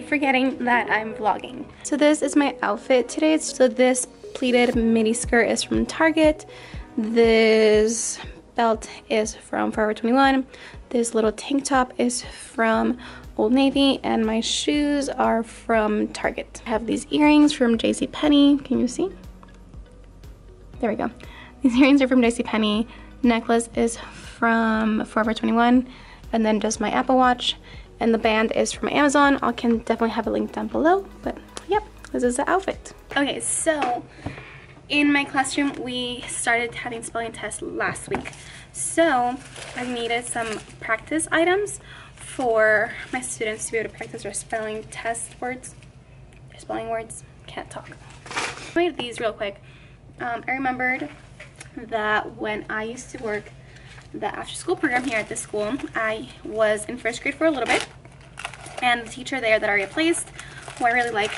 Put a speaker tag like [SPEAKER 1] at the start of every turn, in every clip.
[SPEAKER 1] keep forgetting that I'm vlogging. So this is my outfit today. So this pleated mini skirt is from Target. This belt is from Forever 21. This little tank top is from Old Navy, and my shoes are from Target. I have these earrings from JCPenney. Can you see? There we go. These earrings are from JCPenney. Necklace is from Forever 21, and then just my Apple Watch, and the band is from Amazon. I can definitely have a link down below, but yep, this is the outfit. Okay, so in my classroom, we started having spelling tests last week. So I needed some practice items for my students to be able to practice their spelling test words, their spelling words. Can't talk. I made these real quick. I remembered that when I used to work the after school program here at this school, I was in first grade for a little bit, and the teacher there that I replaced, who I really like,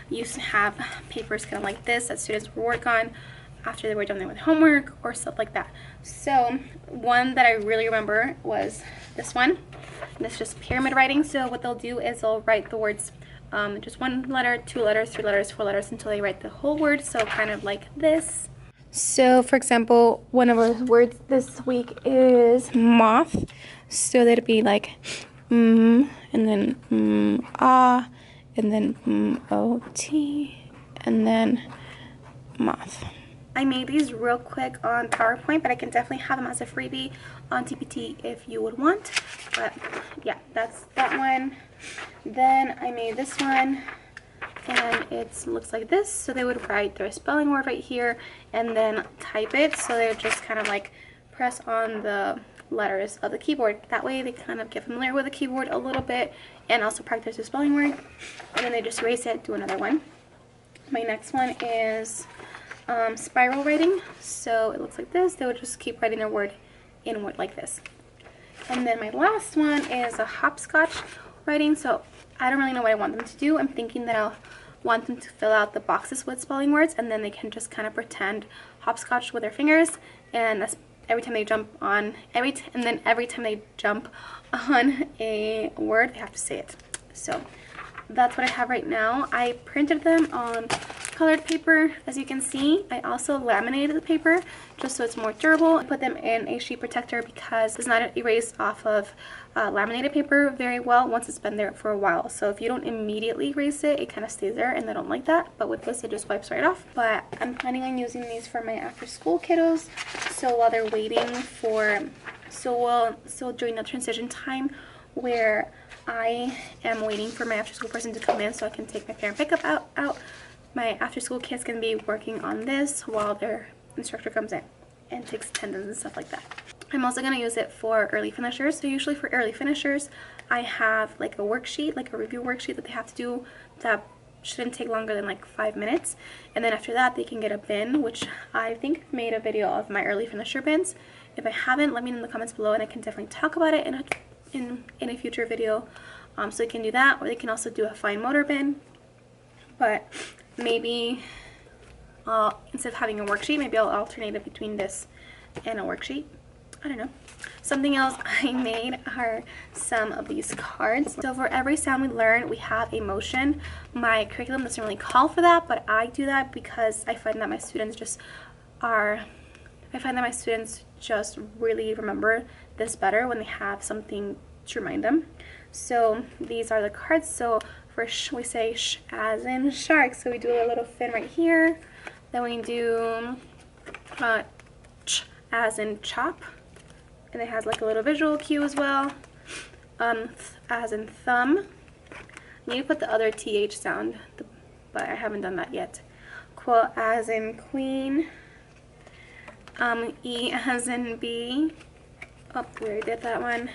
[SPEAKER 1] used to have papers kind of like this that students would work on after they were done with homework or stuff like that. So one that I really remember was this one. And it's just pyramid writing. So what they'll do is they'll write the words just one letter, 2 letters, 3 letters, 4 letters until they write the whole word. So kind of like this. So for example, one of the words this week is moth. So that'd be like and then ah, and then ot, and then moth. I made these real quick on PowerPoint, but I can definitely have them as a freebie on TPT if you would want. But yeah, that's that one. Then I made this one, and it looks like this. So they would write their spelling word right here and then type it. So they would just kind of like press on the letters of the keyboard. That way they kind of get familiar with the keyboard a little bit and also practice the spelling word. And then they just erase it, do another one. My next one is spiral writing. So it looks like this. They would just keep writing their word inward like this. And then my last one is a hopscotch writing. So I don't really know what I want them to do. I'm thinking that I'll want them to fill out the boxes with spelling words, and then they can just kind of pretend hopscotch with their fingers, and that's every time they jump on every time they jump on a word, they have to say it. So that's what I have right now. I printed them on colored paper, as you can see. I also laminated the paper just so it's more durable. I put them in a sheet protector because it's not erased off of laminated paper very well once it's been there for a while. So if you don't immediately erase it, it kind of stays there, and I don't like that. But with this, it just wipes right off. But I'm planning on using these for my after school kiddos. So while they're waiting for, so during the transition time where I am waiting for my after school person to come in so I can take my parent pickup out, my after school kids can be working on this while their instructor comes in and takes attendance and stuff like that. I'm also going to use it for early finishers. So usually for early finishers, I have like a worksheet, like a review worksheet that they have to do that shouldn't take longer than like 5 minutes. And then after that, they can get a bin, which I think I've made a video of my early finisher bins. If I haven't, let me know in the comments below, and I can definitely talk about it in a future video. So they can do that, or they can also do a fine motor bin. But maybe instead of having a worksheet, maybe I'll alternate it between this and a worksheet. I don't know. Something else I made are some of these cards. So for every sound we learn, we have a motion. My curriculum doesn't really call for that, but I do that because I find that my students just really remember this better when they have something to remind them. So these are the cards. So for sh, we say sh as in shark. So we do a little fin right here. Then we do ch as in chop. And it has like a little visual cue as well. Th as in thumb. I need to put the other TH sound, but I haven't done that yet. Qu as in queen. E as in bee. Oh, we already did that one.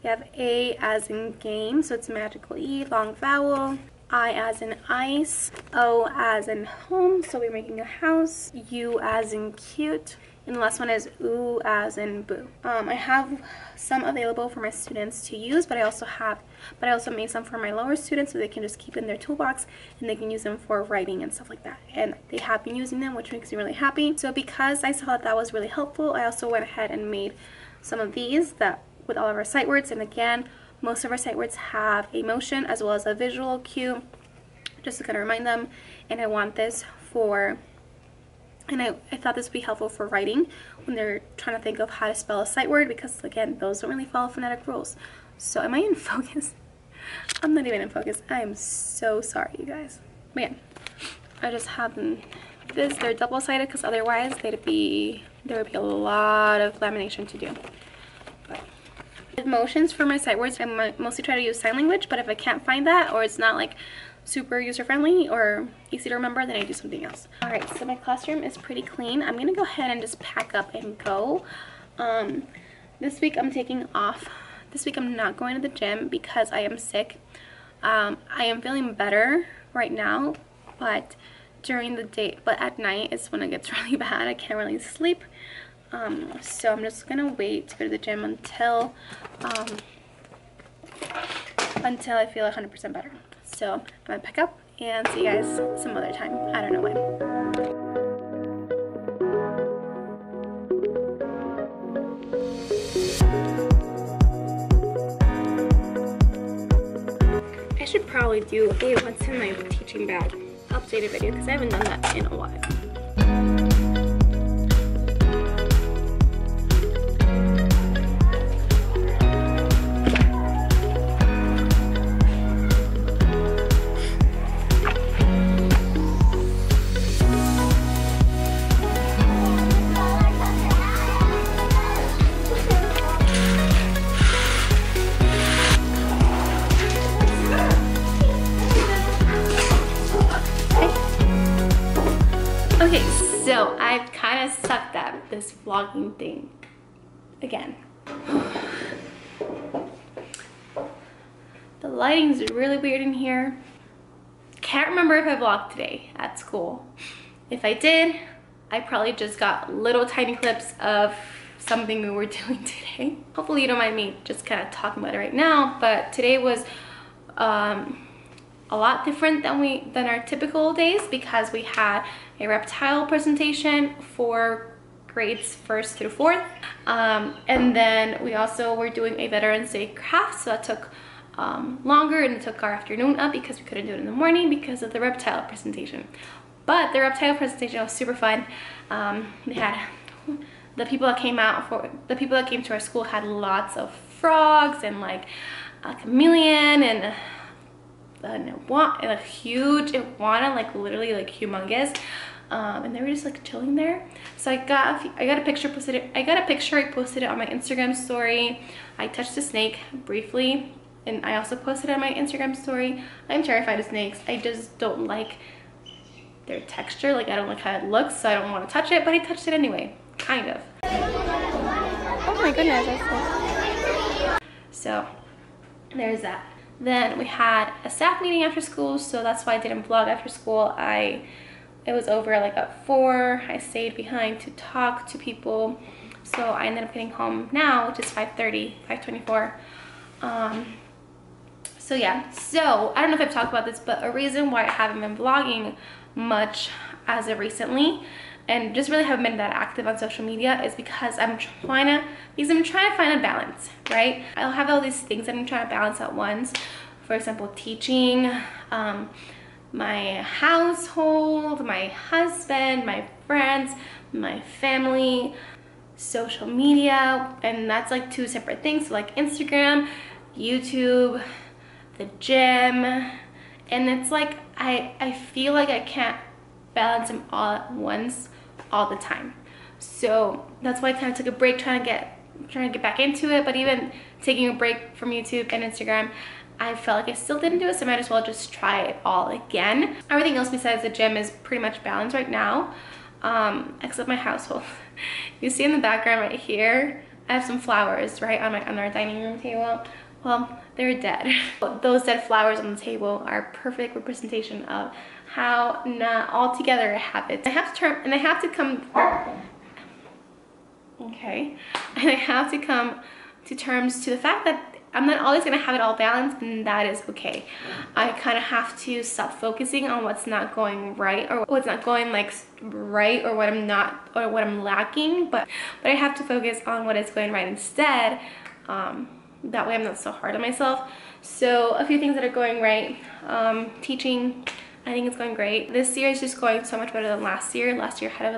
[SPEAKER 1] We have A as in game, so it's magical E, long vowel. I as in ice. O as in home, so we're making a house. U as in cute. And the last one is ooh as in boo. I have some available for my students to use, but I also made some for my lower students so they can just keep in their toolbox and they can use them for writing and stuff like that. And they have been using them, which makes me really happy. So because I saw that was really helpful, I also went ahead and made some of these that with all of our sight words. And again, most of our sight words have a motion as well as a visual cue, just to kind of remind them. And I want this for, and I thought this would be helpful for writing when they're trying to think of how to spell a sight word, because again, those don't really follow phonetic rules. So am I in focus? I'm not even in focus. I am so sorry, you guys. Man, I just have them, this, they're double-sided because otherwise there would be a lot of lamination to do. But motions for my sight words, I mostly try to use sign language, but if I can't find that, or it's not like super user-friendly or easy to remember, then I do something else. All right, so my classroom is pretty clean. I'm gonna go ahead and just pack up and go. This week I'm taking off. This week I'm not going to the gym because I am sick. I am feeling better right now, but during the day, but at night is when it gets really bad. I can't really sleep. So I'm just gonna wait to go to the gym until I feel 100% better. So I'm gonna pick up and see you guys some other time. I don't know when. I should probably do a what's in my teaching bag updated video because I haven't done that in a while. Okay, so I've kind of sucked at this vlogging thing again. The lighting's really weird in here. Can't remember if I vlogged today at school. If I did, I probably just got little tiny clips of something we were doing today. Hopefully you don't mind me just kind of talking about it right now, but today was a lot different than our typical days because we had a reptile presentation for grades 1st through 4th, and then we also were doing a Veterans Day craft, so that took longer, and it took our afternoon up because we couldn't do it in the morning because of the reptile presentation. But the reptile presentation was super fun. They had the people that came to our school had lots of frogs and like a chameleon and a huge iguana, like literally like humongous, and they were just like chilling there. So I got a picture, I posted it on my Instagram story. I touched the snake briefly, and I also posted it on my Instagram story. I'm terrified of snakes. I just don't like their texture, like I don't like how it looks, so I don't want to touch it, but I touched it anyway, kind of. Oh my goodness. So there's that. Then we had a staff meeting after school, so that's why I didn't vlog after school. It was over like at 4. I stayed behind to talk to people, so I ended up getting home now, which is 5:24. So yeah, so I don't know if I've talked about this, but a reason why I haven't been vlogging much as of recently and just really haven't been that active on social media is because I'm trying to find a balance, right? I'll have all these things that I'm trying to balance at once. For example, teaching, my household, my husband, my friends, my family, social media, and that's like 2 separate things. So like Instagram, YouTube, the gym, and it's like I feel like I can't balance them all at once all the time. So that's why I kind of took a break trying to get back into it. But even taking a break from YouTube and Instagram, I felt like I still didn't do it, so I might as well just try it all again. Everything else besides the gym is pretty much balanced right now, except my household. You see in the background right here, I have some flowers right on our dining room table. Well, they're dead. Those dead flowers on the table are a perfect representation of how not all together I have it. I have to come to terms to the fact that I'm not always gonna have it all balanced, and that is okay. I kind of have to stop focusing on what's not going right or what's not going like right or what I'm lacking, but I have to focus on what is going right instead. that way I'm not so hard on myself. So a few things that are going right. Teaching, I think it's going great. This year is just going so much better than last year. Last year had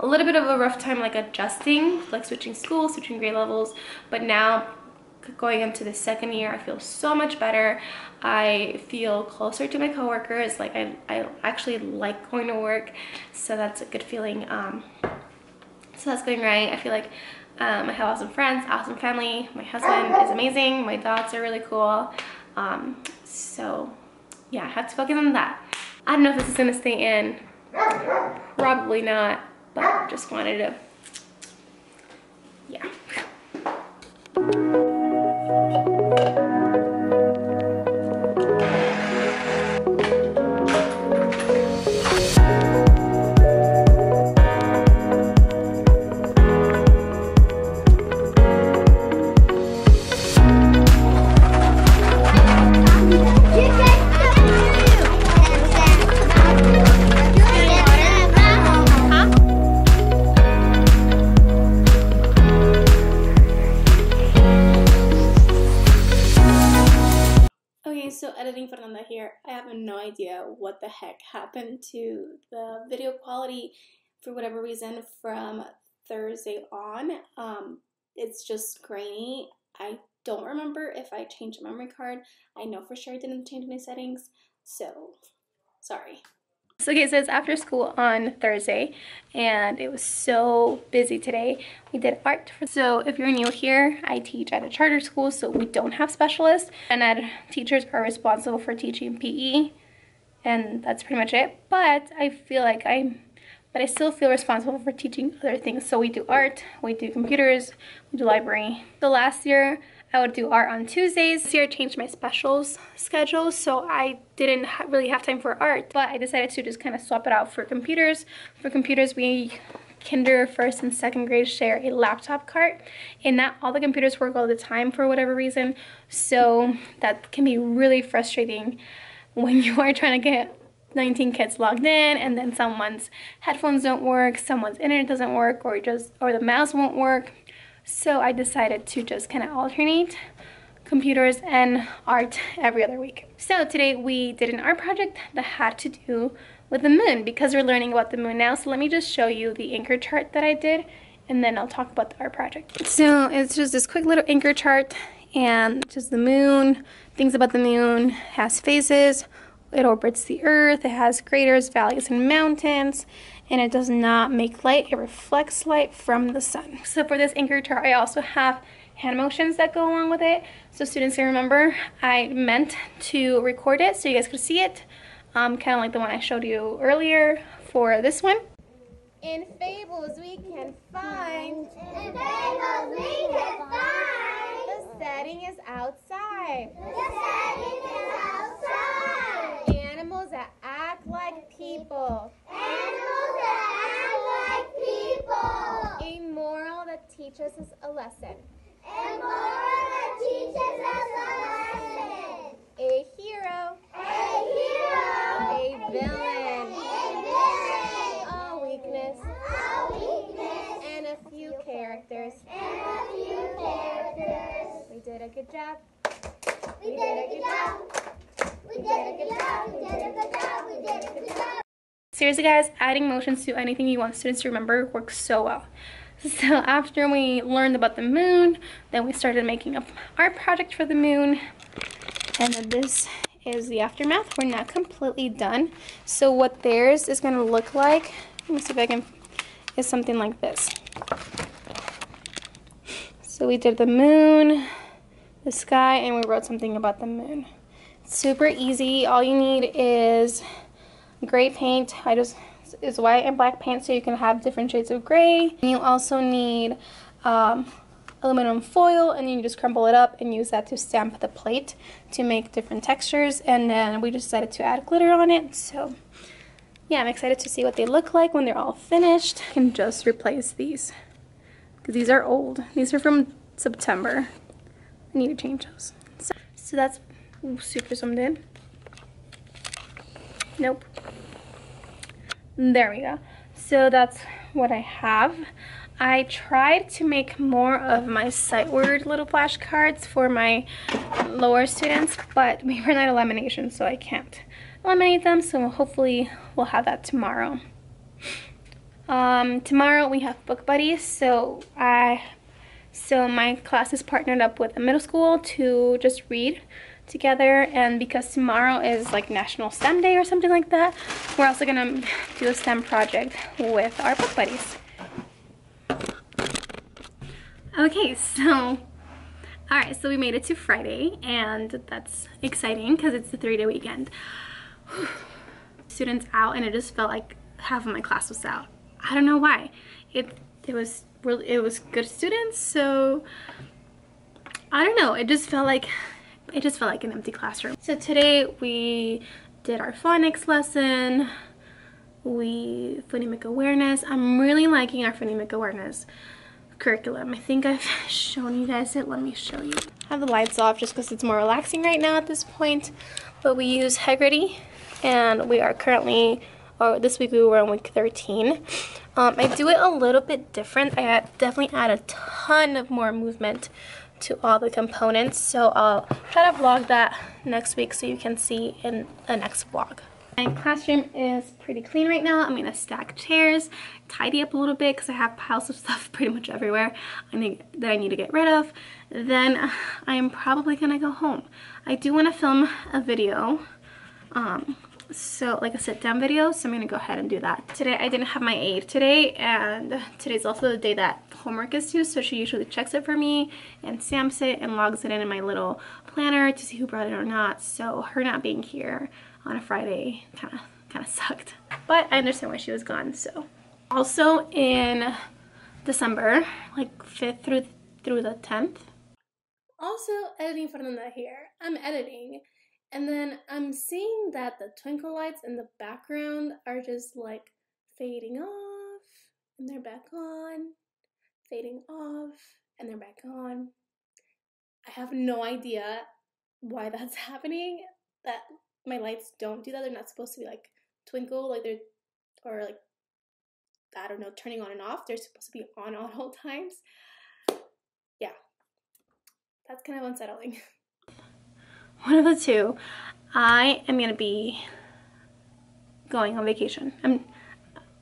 [SPEAKER 1] a little bit of a rough time like adjusting, like switching schools, switching grade levels, but now going into the second year, I feel so much better. I feel closer to my coworkers. Like I actually like going to work, so that's a good feeling. So that's going right. I feel like I have awesome friends, awesome family. My husband is amazing. My dogs are really cool. So yeah, I have to focus on that. I don't know if this is gonna stay in. Probably not, but just wanted to, yeah. So editing Fernanda here, I have no idea what the heck happened to the video quality for whatever reason from Thursday on. It's just grainy. I don't remember if I changed the memory card. I know for sure I didn't change any settings, so sorry. So okay, so it's after school on Thursday, and it was so busy today. We did art. So if you're new here, I teach at a charter school, so we don't have specialists, and teachers are responsible for teaching PE, and that's pretty much it. But I feel like I still feel responsible for teaching other things. So we do art, we do computers, we do library. So last year, I would do art on Tuesdays. This year I changed my specials schedule, so I didn't really have time for art, but I decided to just kind of swap it out for computers. For computers, we kinder, first and second grade share a laptop cart, and not all the computers work all the time for whatever reason, so that can be really frustrating when you are trying to get 19 kids logged in and then someone's headphones don't work, someone's internet doesn't work, or the mouse won't work. So I decided to just kind of alternate computers and art every other week. So today we did an art project that had to do with the moon, because we're learning about the moon now. So let me just show you the anchor chart that I did, and then I'll talk about the art project. So it's just this quick little anchor chart, and just the moon, things about the moon, has phases, it orbits the earth, it has craters, valleys, and mountains, and it does not make light, it reflects light from the sun. So for this anchor chart, I also have hand motions that go along with it, so students can remember. I meant to record it so you guys could see it, kind of like the one I showed you earlier for this one. In fables we can find, the setting is outside. Animals that act like people. A moral that teaches us a lesson. A hero. A villain. A weakness. And a few characters. We did a good job. Seriously guys, adding motions to anything you want students to remember works so well. So after we learned about the moon, then we started making an art project for the moon. And then this is the aftermath. We're not completely done. So what theirs is going to look like, let me see if I can, is something like this. So we did the moon, the sky, and we wrote something about the moon. It's super easy. All you need is gray paint. It's white and black paint, so you can have different shades of gray. And you also need aluminum foil, and you just crumble it up and use that to stamp the plate to make different textures. And then we decided to add glitter on it. So yeah, I'm excited to see what they look like when they're all finished. I can just replace these because these are old. These are from September. I need to change those. So that's super zoomed in. Nope. There we go. So that's what I have. I tried to make more of my sight word little flashcards for my lower students, but we ran out of lamination, so I can't laminate them, so hopefully we'll have that tomorrow. Tomorrow we have book buddies, so my class is partnered up with a middle school to just read together, and because tomorrow is like National STEM Day or something like that, we're also gonna do a STEM project with our book buddies. Okay, so alright, so we made it to Friday, and that's exciting because it's the 3-day weekend. Students out, and it just felt like half of my class was out. I don't know why. It was good students, so I don't know, it just felt like an empty classroom. So today we did our phonics lesson, phonemic awareness. I'm really liking our phonemic awareness curriculum. I think I've shown you guys it. Let me show you. I have the lights off just because it's more relaxing right now at this point, but we use Heggerty, and we are currently, this week we were on week 13. I do it a little bit different. I definitely add a ton of more movement to all the components, so I'll try to vlog that next week so you can see in the next vlog. My classroom is pretty clean right now. I'm gonna stack chairs, tidy up a little bit because I have piles of stuff pretty much everywhere that I need to get rid of. Then I am probably gonna go home. I do want to film a video, so like a sit down video, so I'm gonna go ahead and do that. Today I didn't have my aide today, and today's also the day that homework is due, so she usually checks it for me and stamps it and logs it in my little planner to see who brought it or not. So her not being here on a Friday kind of sucked, but I understand why she was gone. So also in December, like 5th through the 10th. Also editing Fernanda here. I'm editing, and then I'm seeing that the twinkle lights in the background are just like fading off, and they're back on, fading off, and they're back on. I have no idea why that's happening. That my lights don't do that. They're not supposed to be like twinkle, like they're, or like, I don't know, turning on and off. They're supposed to be on all times. Yeah, that's kind of unsettling. One of the two. I am gonna be going on vacation.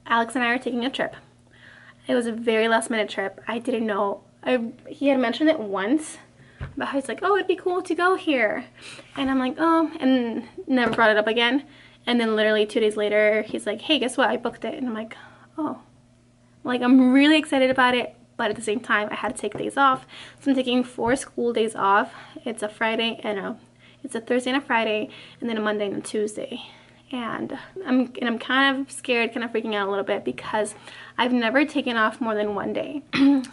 [SPEAKER 1] Alex and I are taking a trip. It was a very last minute trip. I didn't know. He had mentioned it once, but he's like, oh, it'd be cool to go here. And I'm like, oh, and never brought it up again. And then literally 2 days later, he's like, hey, guess what? I booked it. And I'm like, oh. Like, I'm really excited about it, but at the same time, I had to take days off. So I'm taking 4 school days off. It's a Friday and it's a Thursday and a Friday, and then a Monday and a Tuesday. And I'm kind of scared, kind of freaking out a little bit because I've never taken off more than 1 day.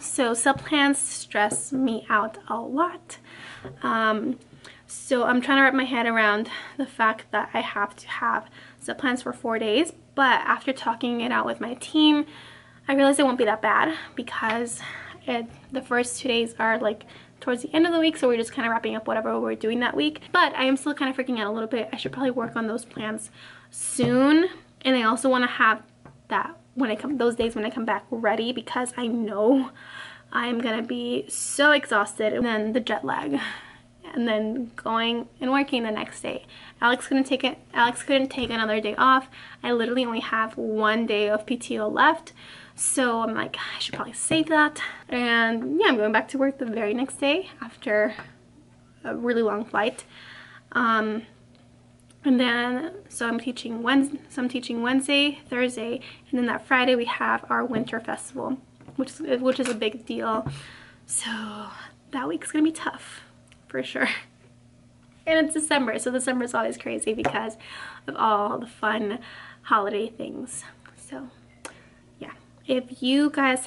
[SPEAKER 1] So sub-plans stress me out a lot. So I'm trying to wrap my head around the fact that I have to have sub-plans for 4 days. But after talking it out with my team, I realized it won't be that bad because the first 2 days are like towards the end of the week, so we're just kind of wrapping up whatever we're doing that week. But I am still kind of freaking out a little bit. I should probably work on those plans soon, and I also want to have that those days when I come back ready, because I know I'm gonna be so exhausted, and then the jet lag, and then going and working the next day. Alex couldn't take another day off. I literally only have 1 day of PTO left. So I'm like, I should probably save that. And yeah, I'm going back to work the very next day after a really long flight. And then, so I'm teaching Wednesday, Thursday, and then that Friday we have our winter festival, which is a big deal. So that week's gonna be tough, for sure. And it's December, so December is always crazy because of all the fun holiday things. So yeah, if you guys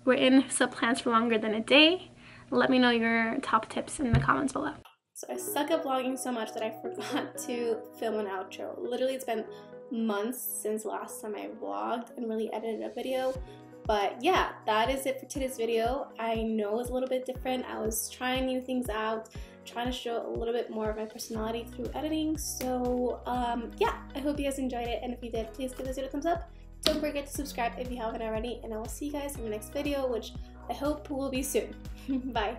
[SPEAKER 1] were in sub-plans for longer than a day, let me know your top tips in the comments below. So I suck at vlogging so much that I forgot to film an outro. Literally, it's been months since last time I vlogged and really edited a video. But yeah, that is it for today's video. I know it's a little bit different. I was trying new things out, trying to show a little bit more of my personality through editing. So yeah, I hope you guys enjoyed it. And if you did, please give this video a thumbs up. Don't forget to subscribe if you haven't already, and I will see you guys in the next video, which I hope will be soon. Bye.